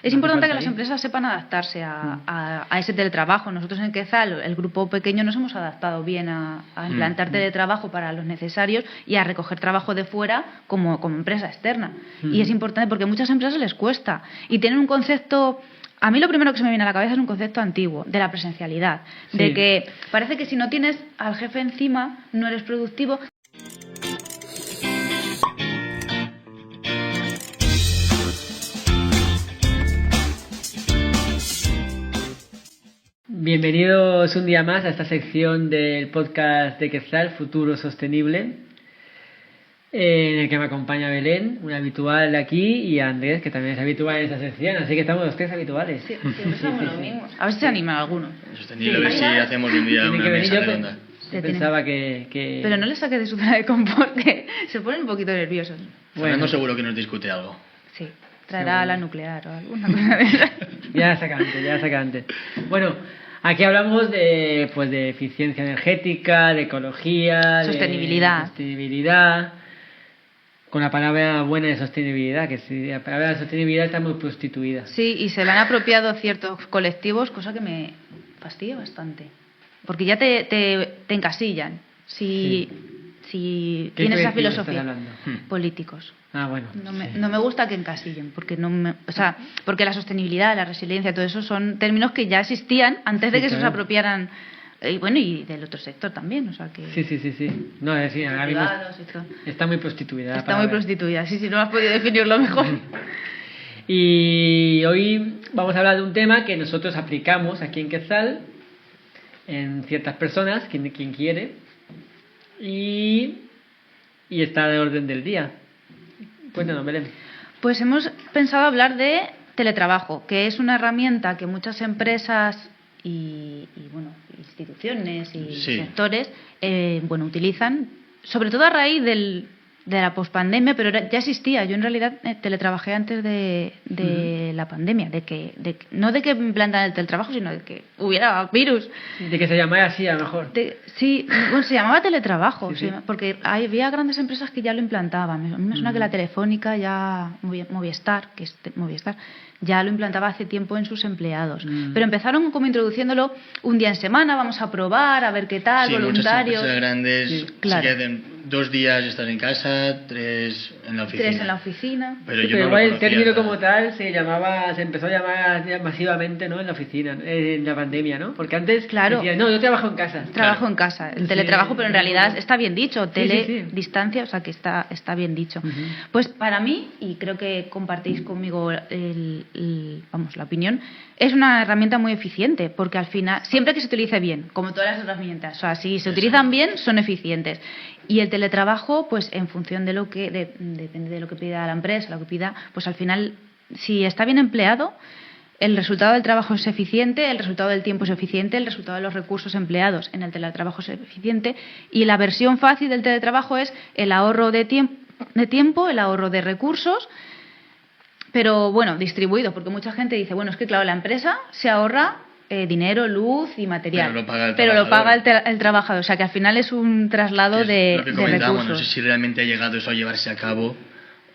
Es importante que las empresas sepan adaptarse a ese teletrabajo. Nosotros en Quetzal, el grupo pequeño, nos hemos adaptado bien a implantar teletrabajo para los necesarios y a recoger trabajo de fuera como empresa externa. Y es importante porque a muchas empresas les cuesta y tienen un concepto... A mí lo primero que se me viene a la cabeza es un concepto antiguo, de la presencialidad, de que parece que si no tienes al jefe encima no eres productivo. Bienvenidos un día más a esta sección del podcast de Quetzal, Futuro Sostenible, en el que me acompaña Belén, una habitual aquí, y Andrés, que también es habitual en esta sección, así que estamos los tres habituales. Sí, siempre somos los mismos. A ver si se anima alguno. Sostenible, a ver si hacemos un día una mesa redonda. Pensaba que... Pero no le saques de su zona de confort, que se ponen un poquito nerviosos. Fernando seguro que nos discute algo. Sí, traerá la nuclear o alguna cosa de esa. Ya saca antes. Bueno, aquí hablamos de eficiencia energética, de ecología, sostenibilidad. De sostenibilidad, con la palabra buena de sostenibilidad, que la palabra de sostenibilidad está muy prostituida. Sí, y se le han apropiado ciertos colectivos, cosa que me fastidia bastante. Porque ya te encasillan. Si tienes esa filosofía. Políticos. Ah, bueno. No me gusta que encasillen, porque porque la sostenibilidad, la resiliencia, todo eso son términos que ya existían antes de que se os apropiaran. Y del otro sector también, o sea que... Sí. No, es decir, ahora mismo está muy prostituida. Está muy prostituida, sí, no has podido definirlo mejor. Y hoy vamos a hablar de un tema que nosotros aplicamos aquí en Quetzal, en ciertas personas, quien quiere, y está de orden del día. Cuéntanos, Belén. Pues hemos pensado hablar de teletrabajo, que es una herramienta que muchas empresas y instituciones y sectores utilizan, sobre todo a raíz de la pospandemia, pero ya existía. Yo en realidad teletrabajé antes de la pandemia, no de que implantaran el teletrabajo, sino de que hubiera virus. De que se llamara así, a lo mejor. Se llamaba teletrabajo, porque había grandes empresas que ya lo implantaban. A mí me suena que la Telefónica Movistar, ya lo implantaba hace tiempo en sus empleados. Pero empezaron como introduciéndolo un día en semana, vamos a probar, a ver qué tal, voluntarios. Muchas empresas grandes quedan 2 días estás en casa, 3 en la oficina. 3 en la oficina. Pero igual el término como tal se empezó a llamar masivamente, ¿no? En la oficina, en la pandemia, ¿no? Porque antes decían, no, yo trabajo en casa. Trabajo en casa, el teletrabajo, pero en realidad está bien dicho, distancia, o sea que está bien dicho. Pues para mí, y creo que compartís conmigo la opinión, es una herramienta muy eficiente, porque al final, siempre que se utilice bien, como todas las herramientas, o sea, si se utilizan bien, son eficientes. Y el teletrabajo, pues en función de depende de lo que pida la empresa, lo que pida, pues al final, si está bien empleado, el resultado del trabajo es eficiente, el resultado del tiempo es eficiente, el resultado de los recursos empleados en el teletrabajo es eficiente, y la versión fácil del teletrabajo es el ahorro de tiempo, el ahorro de recursos, pero distribuido, porque mucha gente dice, es que claro, la empresa se ahorra dinero, luz y material, pero lo paga el trabajador, o sea que al final es un traslado de recursos. No sé si realmente ha llegado eso a llevarse a cabo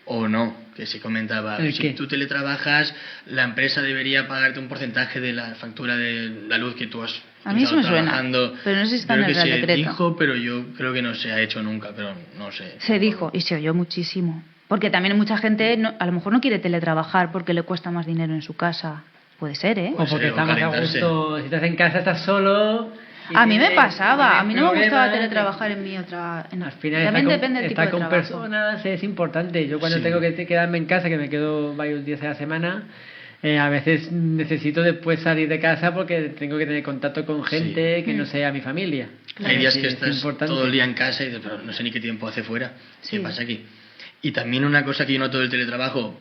o no, que se comentaba, si tú teletrabajas, la empresa debería pagarte un porcentaje de la factura de la luz que tú has a mí eso me suena, pero no sé si está en el Real Decreto. Se dijo, pero yo creo que no se ha hecho nunca, pero no sé. Se dijo y se oyó muchísimo, porque también mucha gente a lo mejor no quiere teletrabajar porque le cuesta más dinero en su casa. Puede ser, ¿eh? O porque está más a gusto. Si estás en casa, estás solo. A mí me pasaba. A mí no me gustaba teletrabajar en mi otra. Al final también depende del tipo de trabajo. Estar con personas es importante. Yo cuando tengo que quedarme en casa, que me quedo varios días a la semana, a veces necesito después salir de casa porque tengo que tener contacto con gente que no sea mi familia. Claro. Hay días que estás todo el día en casa y dices, pero no sé ni qué tiempo hace fuera. ¿Qué pasa aquí? Y también una cosa que yo noto del teletrabajo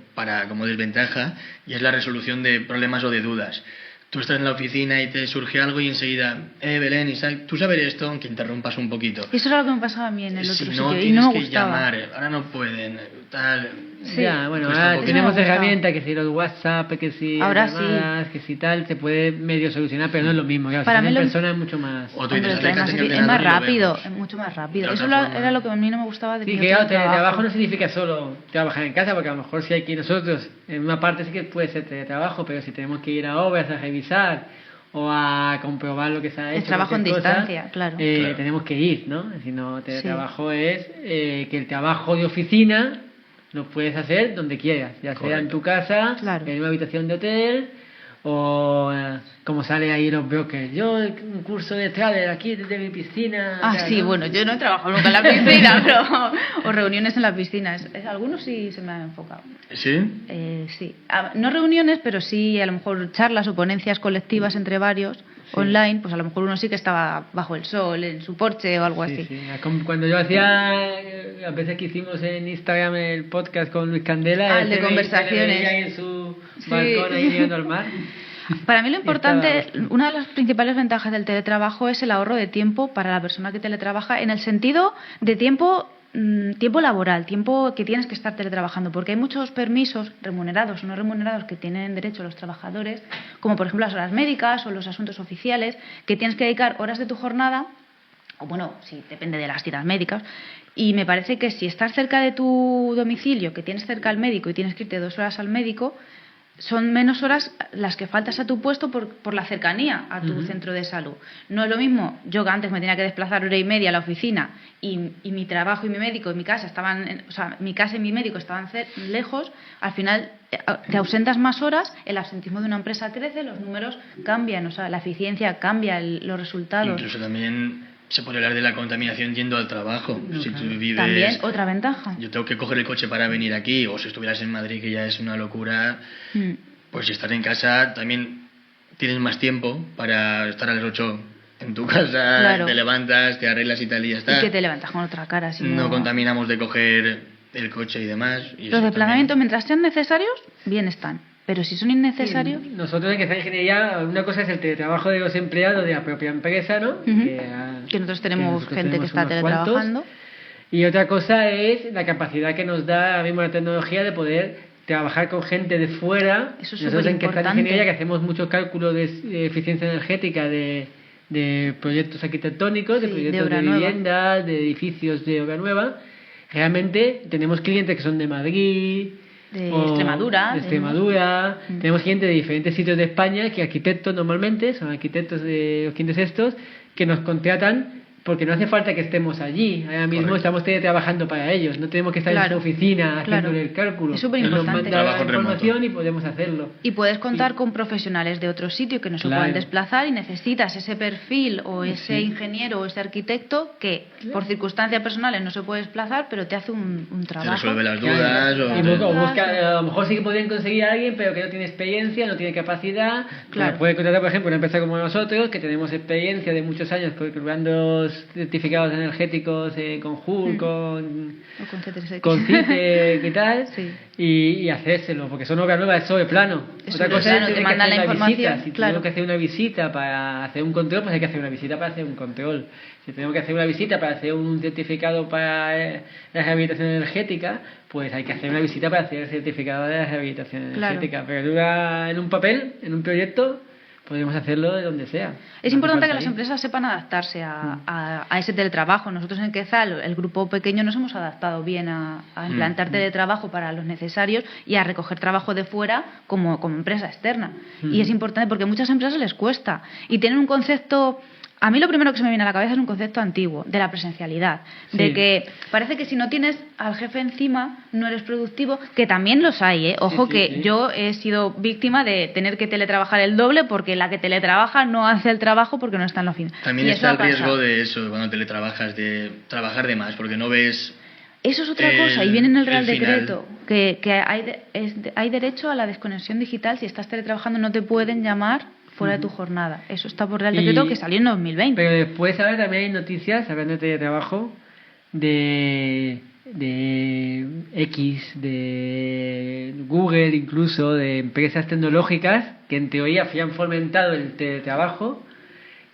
como desventaja, y es la resolución de problemas o de dudas. Tú estás en la oficina y te surge algo y enseguida, Belén, Isaac, tú sabes esto, aunque interrumpas un poquito. Eso es algo que me pasaba a mí en el otro sitio y no me gustaba. Llamar, ahora no pueden, tal. Sí. Ya, bueno, ahora tenemos herramientas, que si los WhatsApp, que si ahora llamadas, que si tal, se puede medio solucionar, pero no es lo mismo. Claro, para si mí en persona es mucho más... es más rápido, es mucho más rápido. Eso era lo que a mí no me gustaba de sí, que claro, teletrabajo no significa solo trabajar en casa, porque a lo mejor si hay que nosotros, en una parte sí que puede ser teletrabajo, pero si tenemos que ir a obras a revisar o a comprobar lo que se ha hecho, el trabajo en distancia, claro. Tenemos que ir, ¿no? Si no, teletrabajo es que el trabajo de oficina lo puedes hacer donde quieras, ya sea en tu casa, en una habitación de hotel, o como sale ahí los brokers. Yo un curso de trader aquí desde mi piscina. Sí, ¿no? Bueno, yo no he trabajado nunca en la piscina, pero o reuniones en la piscina. Algunos sí se me han enfocado. ¿Sí? Sí. No reuniones, pero sí a lo mejor charlas o ponencias colectivas entre varios. Sí. Online, pues a lo mejor uno sí que estaba bajo el sol, en su porche o algo así. Sí. Cuando yo hacía, a veces que hicimos en Instagram el podcast con Luis Candela, el de conversaciones. Ahí en su balcón, ahí mirando al mar. Para mí lo importante, una de las principales ventajas del teletrabajo es el ahorro de tiempo para la persona que teletrabaja, en el sentido de tiempo laboral, tiempo que tienes que estar teletrabajando, porque hay muchos permisos remunerados o no remunerados que tienen derecho los trabajadores, como por ejemplo las horas médicas o los asuntos oficiales, que tienes que dedicar horas de tu jornada, o bueno, sí, depende de las citas médicas, y me parece que si estás cerca de tu domicilio, que tienes cerca al médico y tienes que irte 2 horas al médico, son menos horas las que faltas a tu puesto por la cercanía a tu centro de salud. No es lo mismo, yo que antes me tenía que desplazar 1:30 a la oficina y mi trabajo y mi médico y mi casa mi casa y mi médico estaban lejos, al final te ausentas más horas, el absentismo de una empresa crece, los números cambian, la eficiencia cambia, los resultados. Incluso también se puede hablar de la contaminación yendo al trabajo. Si tú vives, también otra ventaja. Yo tengo que coger el coche para venir aquí, o si estuvieras en Madrid, que ya es una locura, pues si estás en casa también tienes más tiempo para estar a las 8 en tu casa, te levantas, te arreglas y tal y ya está. Y que te levantas con otra cara. Si no contaminamos de coger el coche y demás. Y los desplazamientos, mientras sean necesarios, bien están. Pero si son innecesarios... Sí, nosotros en que está ingeniería, una cosa es el teletrabajo de los empleados de la propia empresa, ¿no? Que nosotros tenemos gente que está teletrabajando. Y otra cosa es la capacidad que nos da ahora mismo la tecnología de poder trabajar con gente de fuera. Eso es nosotros en que está ingeniería, que importante. hacemos muchos cálculos de eficiencia energética de proyectos arquitectónicos, de proyectos de viviendas, de edificios de obra nueva. Realmente tenemos clientes que son de Madrid... de Extremadura. Tenemos gente de diferentes sitios de España, que arquitectos normalmente, son arquitectos de los clientes estos, que nos contratan porque no hace falta que estemos allí. Ahora mismo estamos trabajando para ellos, no tenemos que estar en su oficina haciendo el cálculo. Es súper importante. Nos manda la información y podemos hacerlo. Y puedes contar con profesionales de otro sitio que no se puedan desplazar, y necesitas ese perfil o ese ingeniero o ese arquitecto que por circunstancias personales no se puede desplazar, pero te hace un trabajo. Te resuelve las dudas. O busca, a lo mejor sí que podrían conseguir a alguien, pero que no tiene experiencia, no tiene capacidad. Puede contratar, por ejemplo, una empresa como nosotros, que tenemos experiencia de muchos años calculando certificados energéticos con Joule, con CITEC y tal, y hacérselo, porque son obras nuevas, es sobre plano. Otra cosa es te mandan la información. Si tenemos que hacer una visita para hacer un control, pues hay que hacer una visita para hacer un control. Si tenemos que hacer una visita para hacer un certificado para la rehabilitación energética, pues hay que hacer una visita para hacer el certificado de la rehabilitación energética. Pero en un papel, en un proyecto, podemos hacerlo de donde sea. Es importante que las empresas sepan adaptarse a ese teletrabajo. Nosotros en Quetzal, el grupo pequeño, nos hemos adaptado bien a implantar teletrabajo para los necesarios y a recoger trabajo de fuera como empresa externa. Y es importante porque a muchas empresas les cuesta y tienen un concepto... A mí lo primero que se me viene a la cabeza es un concepto antiguo, de la presencialidad, de que parece que si no tienes al jefe encima no eres productivo, que también los hay, ¿eh? Ojo que yo he sido víctima de tener que teletrabajar el doble porque la que teletrabaja no hace el trabajo porque no está en la oficina. También está el riesgo de eso, cuando teletrabajas, de trabajar de más, porque no ves... Eso es otra cosa, y viene en el Real Decreto, que hay derecho a la desconexión digital. Si estás teletrabajando no te pueden llamar fuera de tu jornada. Eso está por Real Decreto, que salió en 2020. Pero después ahora también hay noticias, hablando de teletrabajo, de X, de Google incluso, de empresas tecnológicas que en teoría habían fomentado el teletrabajo,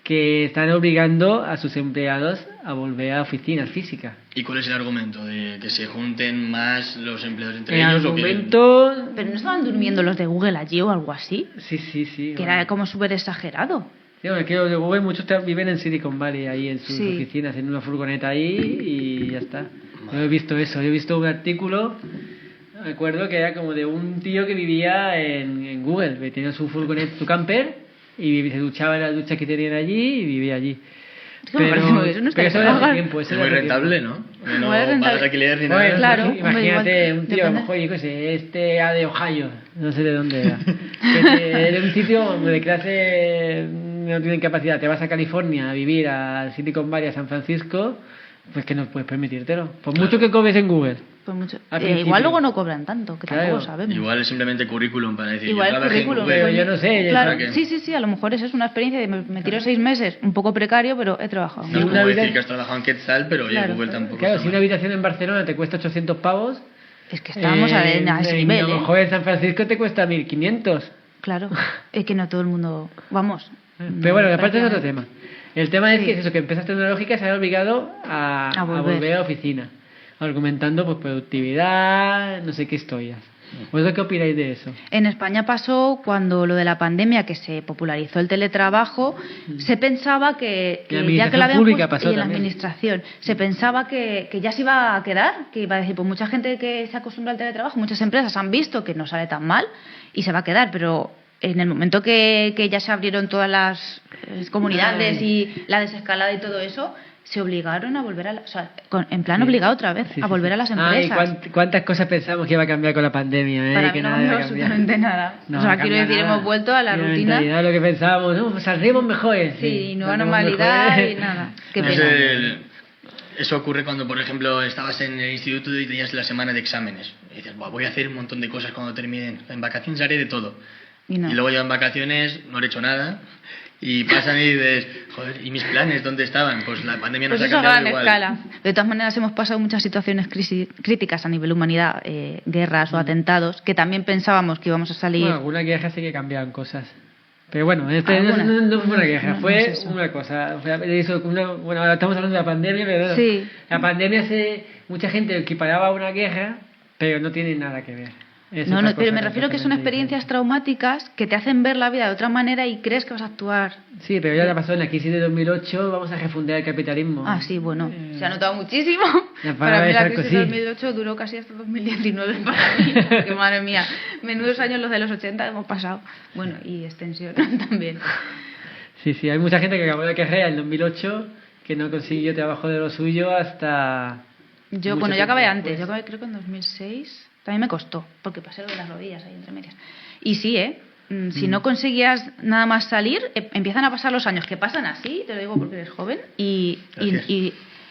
que están obligando a sus empleados a volver a oficinas físicas. ¿Y cuál es el argumento? ¿De que se junten más los empleados entre El ellos? argumento... ¿Pero no estaban durmiendo los de Google allí o algo así? Sí. Que era como súper exagerado. Sí, bueno, es que los de Google muchos viven en Silicon Valley, ahí en sus oficinas, en una furgoneta ahí y ya está. Yo he visto eso, yo he visto un artículo, me acuerdo que era como de un tío que vivía en Google, que tenía su furgoneta, su camper, y se duchaba en las duchas que tenían allí y vivía allí. Pero eso no está es muy rentable, ¿no? No pagas alquiler ni nada. Claro, imagínate un tío, a lo mejor, yo qué sé, era de Ohio, no sé de dónde era. Era un sitio donde clase no tienen capacidad. Te vas a California a vivir, a Silicon Valley, a San Francisco, pues que no puedes permitírtelo. Por mucho que cobres en Google. Igual luego no cobran tanto, que tampoco sabemos. Igual es simplemente currículum para decir, igual yo trabajé en Google. Pero yo no sé. Claro, sí, a lo mejor es una experiencia de me tiro 6 meses, un poco precario, pero he trabajado. No es como decir que has trabajado en Quetzal, pero oye, Google tampoco. Claro, si una habitación en Barcelona te cuesta 800 pavos... Es que estábamos a ese nivel, a lo mejor en San Francisco te cuesta 1500. Claro, es que no todo el mundo... Vamos. Pero bueno, aparte es otro tema. El tema es que es eso, que empresas tecnológicas se han obligado a volver a oficina, argumentando pues productividad, no sé qué historias. ¿Vosotros qué opináis de eso? En España pasó cuando lo de la pandemia, que se popularizó el teletrabajo, se pensaba que ya que la habían puesto, y en la administración, se pensaba que ya se iba a quedar, que iba a decir, pues mucha gente que se acostumbra al teletrabajo, muchas empresas han visto que no sale tan mal y se va a quedar, pero en el momento que ya se abrieron todas las comunidades y la desescalada y todo eso, se obligaron a volver en plan obligado otra vez a volver a las empresas. ¿Y cuántas cosas pensamos que iba a cambiar con la pandemia? Para mí no cambió absolutamente nada. No, quiero decir, hemos vuelto a la rutina. Lo que pensábamos, ¿no? Saldremos mejores. Sí, nueva normalidad y nada. Qué pena. Eso ocurre cuando, por ejemplo, estabas en el instituto y tenías la semana de exámenes. Y dices, voy a hacer un montón de cosas cuando terminen. En vacaciones haré de todo. Y luego ya en vacaciones no he hecho nada. Y pasan y dices, joder, ¿y mis planes dónde estaban? Pues la pandemia nos ha cambiado igual. Escala. De todas maneras hemos pasado muchas situaciones críticas a nivel humanidad, guerras o atentados, que también pensábamos que íbamos a salir... Bueno, alguna guerra sí que cambiaban cosas. Pero bueno, no fue una guerra, fue una cosa. Bueno, ahora estamos hablando de la pandemia, pero sí. La pandemia mucha gente equiparaba a una guerra, pero no tiene nada que ver. Pero me refiero que son experiencias traumáticas que te hacen ver la vida de otra manera y crees que vas a actuar. Sí, pero ya pasó en la crisis de 2008, vamos a refundar el capitalismo. Ah, sí, bueno, se ha notado muchísimo. Para mí la crisis de 2008 duró casi hasta 2019 para mí, porque madre mía, menudos años los de los 80 hemos pasado. Bueno, y extensión también. Sí, hay mucha gente que acabó la carrera en 2008 que no consiguió trabajo de lo suyo hasta... Yo acabé antes, yo acabé creo que en 2006... También me costó, porque pasé lo de las rodillas ahí entre medias. Y sí, si no conseguías nada más salir, empiezan a pasar los años, que pasan así, te lo digo porque eres joven, y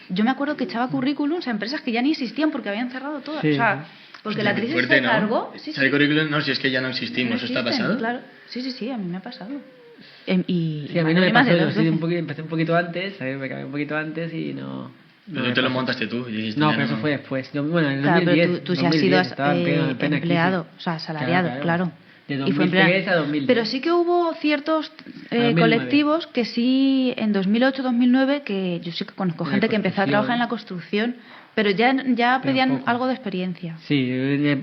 yo me acuerdo que echaba currículums a empresas que ya ni existían porque habían cerrado todas. Sí. O sea, porque la crisis se cargó. Sí. Currículum, no, si es que ya no existimos, ¿eso está pasado? Claro, sí, a mí me ha pasado. A mí no me pasó, empecé un poquito antes, me cambié un poquito antes y no... Pero te lo montaste tú. No, pero eso fue después. En 2010, pero tú sí has sido empleado, o sea, asalariado, claro. De 2010 a 2010. Pero sí que hubo ciertos colectivos que sí, en 2008-2009, que yo sí que conozco gente que empezó a trabajar en la construcción, pero ya pedían algo de experiencia. Sí,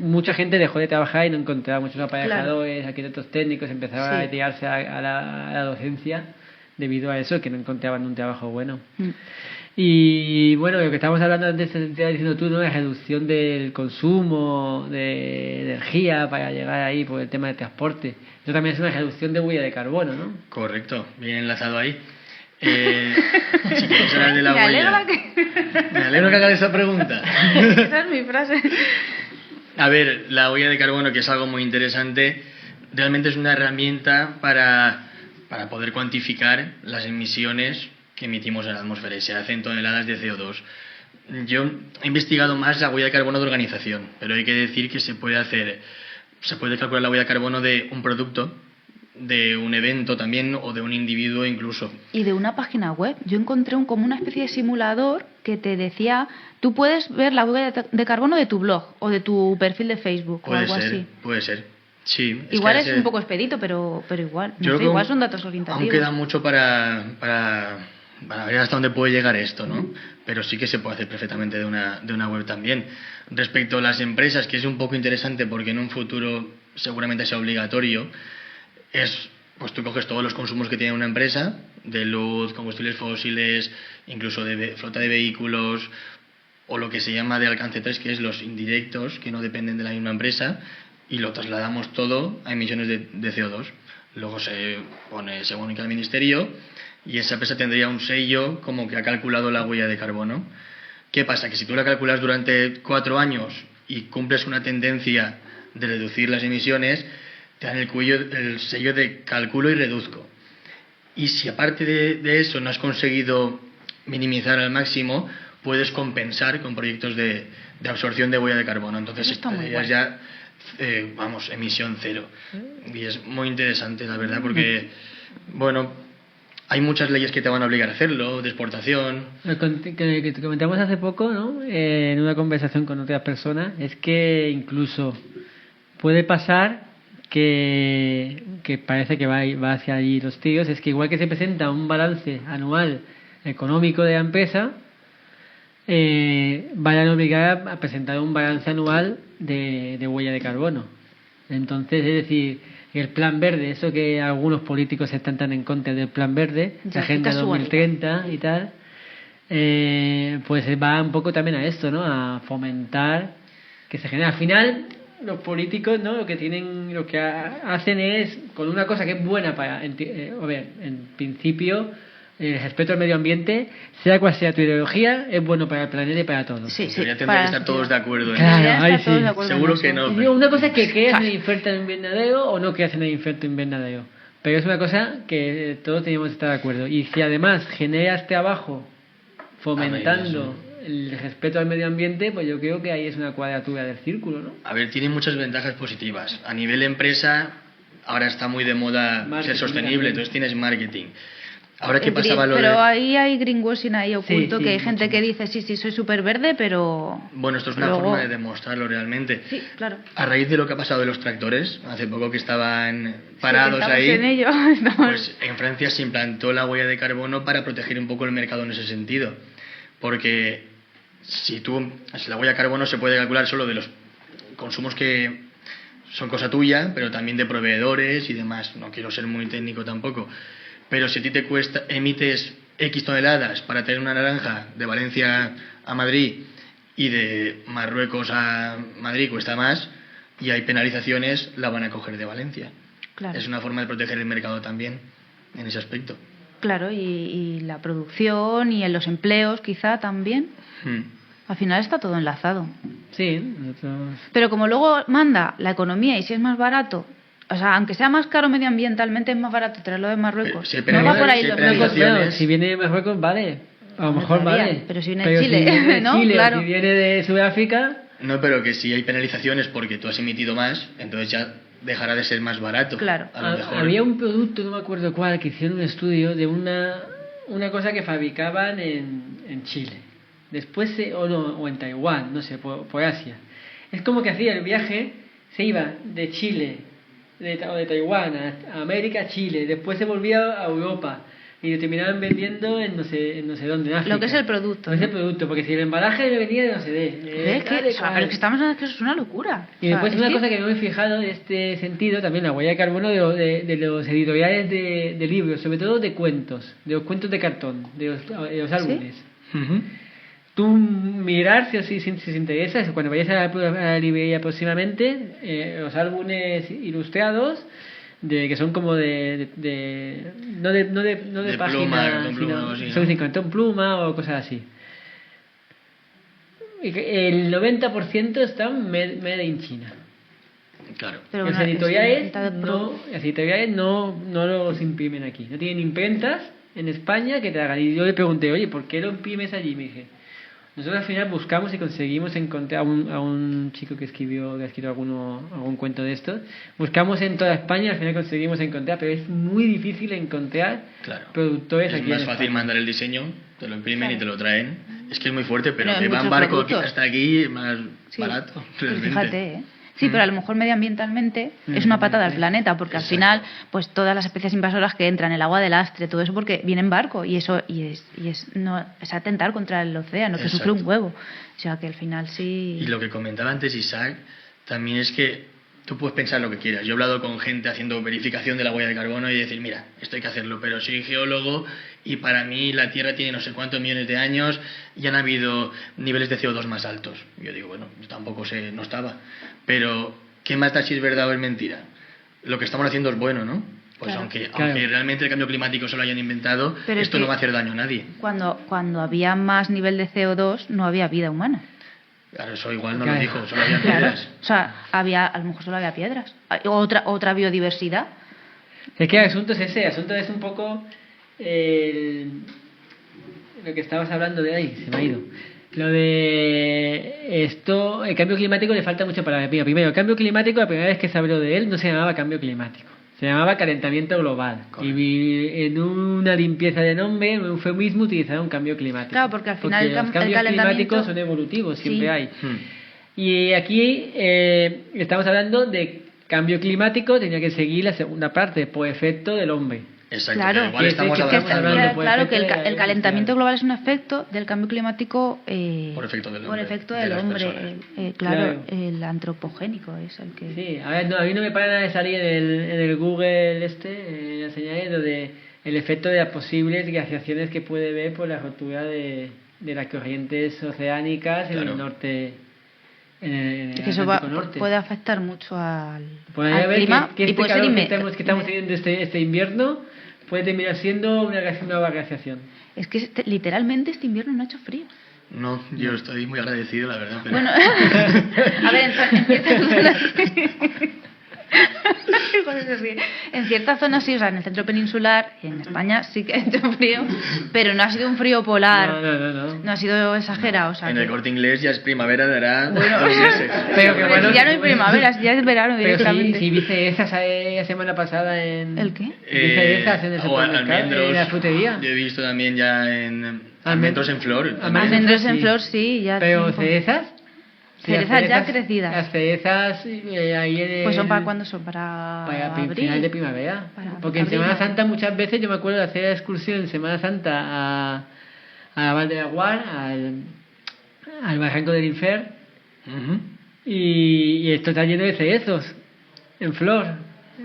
mucha gente dejó de trabajar y no encontraba muchos aparejadores, arquitectos técnicos, empezaban a retirarse a la docencia debido a eso, que no encontraban un trabajo bueno. Y bueno, lo que estábamos hablando antes, te estaba diciendo tú, ¿no? La reducción del consumo de energía para llegar ahí por el tema del transporte. Eso también es una reducción de huella de carbono, ¿no? Correcto, bien enlazado ahí. Si quieres hablar de la huella. Me alegro que hagas esa pregunta. Esa es mi frase. A ver, la huella de carbono, que es algo muy interesante, realmente es una herramienta para poder cuantificar las emisiones que emitimos en la atmósfera y se hacen toneladas de CO2. Yo he investigado más la huella de carbono de organización, pero hay que decir que se puede calcular la huella de carbono de un producto, de un evento también o de un individuo incluso. Y de una página web. Yo encontré como una especie de simulador que te decía, tú puedes ver la huella de carbono de tu blog o de tu perfil de Facebook o algo así. Puede ser. Sí, igual es un poco expedito, pero igual. No sé, igual son datos orientativos. Aún queda mucho para ver hasta dónde puede llegar esto, ¿no? Pero sí que se puede hacer perfectamente de una web también. Respecto a las empresas, que es un poco interesante porque en un futuro seguramente sea obligatorio, pues tú coges todos los consumos que tiene una empresa, de luz, combustibles fósiles, incluso de flota de vehículos, o lo que se llama de alcance 3, que es los indirectos, que no dependen de la misma empresa, y lo trasladamos todo a emisiones de CO2. Luego se comunica al ministerio y esa empresa tendría un sello como que ha calculado la huella de carbono. ¿Qué pasa? Que si tú la calculas durante 4 años y cumples una tendencia de reducir las emisiones, te dan el sello de calculo y reduzco. Y si aparte de eso no has conseguido minimizar al máximo, puedes compensar con proyectos de absorción de huella de carbono. Entonces estarías ya emisión cero. Y es muy interesante, la verdad, porque hay muchas leyes que te van a obligar a hacerlo, de exportación. Lo que te comentamos hace poco, ¿no? En una conversación con otras personas, es que incluso puede pasar que parece que va hacia allí los tiros, es que igual que se presenta un balance anual económico de la empresa, vayan a obligar a presentar un balance anual de huella de carbono. Entonces, es decir, el plan verde, eso que algunos políticos están tan en contra del plan verde, la Agenda 2030 y tal, pues va un poco también a esto, ¿no? A fomentar que se genere. Al final, los políticos, ¿no? Lo que hacen es, con una cosa que es buena para, en principio, el respeto al medio ambiente, sea cual sea tu ideología, es bueno para el planeta y para todos. Sí, ya tendrán que estar todos de acuerdo. Claro, seguro que no. Una cosa es que creas en el infierno invernadero o no creas en el infierno invernadero. Pero es una cosa que todos tenemos que estar de acuerdo. Y si además generas trabajo fomentando el respeto al medio ambiente, pues yo creo que ahí es una cuadratura del círculo, ¿no? A ver, tiene muchas ventajas positivas. A nivel empresa, ahora está muy de moda ser sostenible, entonces tienes marketing. Ahora qué pasaba pero ahí hay greenwashing ahí oculto, que hay gente que dice sí, soy súper verde, pero... Bueno, esto es una forma de demostrarlo realmente. Sí, claro. A raíz de lo que ha pasado de los tractores, hace poco que estaban parados ahí, en ello. Pues en Francia se implantó la huella de carbono para proteger un poco el mercado en ese sentido. Porque si la huella de carbono se puede calcular solo de los consumos que son cosa tuya, pero también de proveedores y demás. No quiero ser muy técnico tampoco. Pero si a ti te emites X toneladas para tener una naranja de Valencia a Madrid y de Marruecos a Madrid cuesta más y hay penalizaciones, la van a coger de Valencia. Claro. Es una forma de proteger el mercado también en ese aspecto. Claro, y la producción y en los empleos quizá también. Al final está todo enlazado. Sí. Pero como luego manda la economía y si es más barato... O sea, aunque sea más caro medioambientalmente, es más barato traerlo de Marruecos. No va por ahí si viene de Marruecos, vale. A lo mejor vale. Pero si viene de Chile, ¿no? Claro. Si viene de Sudáfrica... No, pero que si hay penalizaciones porque tú has emitido más, entonces ya dejará de ser más barato. Claro. A lo mejor. Había un producto, no me acuerdo cuál, que hicieron un estudio de una cosa que fabricaban en Chile. Después, o en Taiwán, no sé, por Asia. Es como que hacía el viaje, se iba de Chile... o de Taiwán a América, a Chile, después se volvía a Europa y lo terminaban vendiendo en no sé dónde, en África. Lo que es el producto. Es el producto, porque si el embalaje venía de no sé pero que estamos hablando que eso es una locura. Y después una cosa que me he fijado en este sentido, también la huella de carbono de los editoriales de libros, sobre todo de cuentos, de los cuentos de cartón, de los álbumes. ¿Sí? Tú mirar si te interesa, cuando vayas a la librería próximamente, los álbumes ilustrados que son como no de página, son 50 pluma o cosas así. El 90% están made in China. Claro. Pero las editoriales no los imprimen aquí, no tienen imprentas en España que te hagan. Y yo le pregunté, oye, ¿por qué lo imprimes allí? Y me dije, nosotros al final buscamos y conseguimos encontrar a un chico que ha escrito algún cuento de estos. Buscamos en toda España y al final conseguimos encontrar, pero es muy difícil encontrar productores aquí. Es más fácil mandar el diseño, te lo imprimen y te lo traen. Es que es muy fuerte, pero que va en barco hasta aquí más barato. Fíjate, Sí, pero a lo mejor medioambientalmente es una patada al planeta, porque al final, pues todas las especies invasoras que entran, el agua de lastre, todo eso porque viene en barco y eso es atentar contra el océano, que sufre un huevo. O sea, que al final sí... Y lo que comentaba antes Isaac, también es que tú puedes pensar lo que quieras. Yo he hablado con gente haciendo verificación de la huella de carbono y decir, mira, esto hay que hacerlo, pero soy geólogo y para mí la Tierra tiene no sé cuántos millones de años y han habido niveles de CO2 más altos. Yo digo, bueno, yo tampoco sé, no estaba. Pero, ¿qué más da si es verdad o es mentira? Lo que estamos haciendo es bueno, ¿no? Pues claro. Aunque realmente el cambio climático solo lo hayan inventado, pero esto no va a hacer daño a nadie. Cuando había más nivel de CO2 no había vida humana. Claro, eso igual no lo dijo, solo había piedras. O sea, a lo mejor solo había piedras. Otra biodiversidad. Es que el asunto es ese, el asunto es un poco lo que estabas hablando de ahí, se me ha ido. Lo de esto, el cambio climático le falta mucho para... Primero, el cambio climático, la primera vez que se habló de él, no se llamaba cambio climático. Se llamaba calentamiento global. Correcto. Y en una limpieza de nombre, en un eufemismo, utilizaron cambio climático. Claro, porque al final los cambios climáticos son evolutivos, siempre hay. Y aquí estamos hablando de cambio climático, tenía que seguir la segunda parte, por efecto del hombre. Exacto, claro, igual estamos hablando claro que el calentamiento global es un efecto del cambio climático por efecto del hombre, claro, el antropogénico es el que... Sí, a ver, a mí no me para nada de salir en el Google la señal lo de el efecto de las posibles glaciaciones que puede ver por la rotura de las corrientes oceánicas en el norte. Que eso puede afectar mucho al clima que este calor que estamos teniendo este invierno puede terminar siendo una nueva glaciación. Es que literalmente este invierno no ha hecho frío. No, yo estoy muy agradecido, la verdad. Pero... Bueno, a ver, en ciertas zonas sí, o sea, en el centro peninsular, en España sí que ha hecho frío, pero no ha sido un frío polar, no ha sido exagerado. O sea, en el Corte Inglés ya es primavera, dará bueno, 2 meses. Pero que bueno, ya no hay primavera, ya es verano directamente. Sí, viste esas la semana pasada en... ¿El qué? Viste esas en el supermercado, en la frutería. Yo he visto también ya en almendros en flor. Almendros en flor, sí, ya. Pero cerezas... Cerezas ya crecidas. Las cerezas ahí pues son para cuándo son, para abril, final de primavera. Porque en Semana Santa muchas veces yo me acuerdo de hacer la excursión en Semana Santa a la Val de Aguar, al Barranco del Infer, y esto está lleno de cerezos en flor,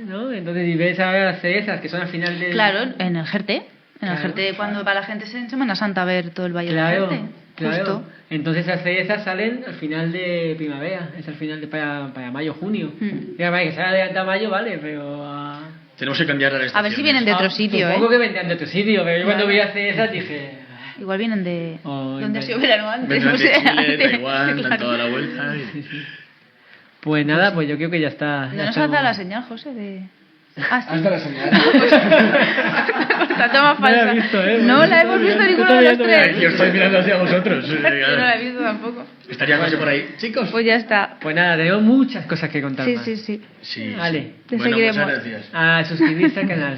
¿no? Entonces y ves ahora las cerezas que son al final del... Claro, en el Jerte. En el Jerte, cuando va la gente en Semana Santa a ver todo el Valle del Jerte. Claro. Justo. Entonces las cerezas salen al final de primavera, es al final de para mayo, junio. Mira, que se ha adelantado mayo, vale, pero... Tenemos que cambiar la estación. A ver si vienen de otro sitio, Supongo que vendrán de otro sitio, pero yo cuando vi las cerezas dije... Igual vienen de... ¿Dónde ha sido verano antes? Vendrán de Chile, Taiwán, dan toda la vuelta. Sí. Pues nada, pues yo creo que ya está. No nos has dado la señal, José, de... Ah, sí. Hasta la señal. La toma falsa. No la he visto, No la hemos visto ninguno de los tres. Yo estoy mirando hacia vosotros. Yo no la he visto tampoco. Estaría más por ahí. Chicos. Pues ya está. Pues nada, tenemos muchas cosas que contar más. Sí. Sí. Vale. Bueno, muchas gracias. A suscribirse al canal.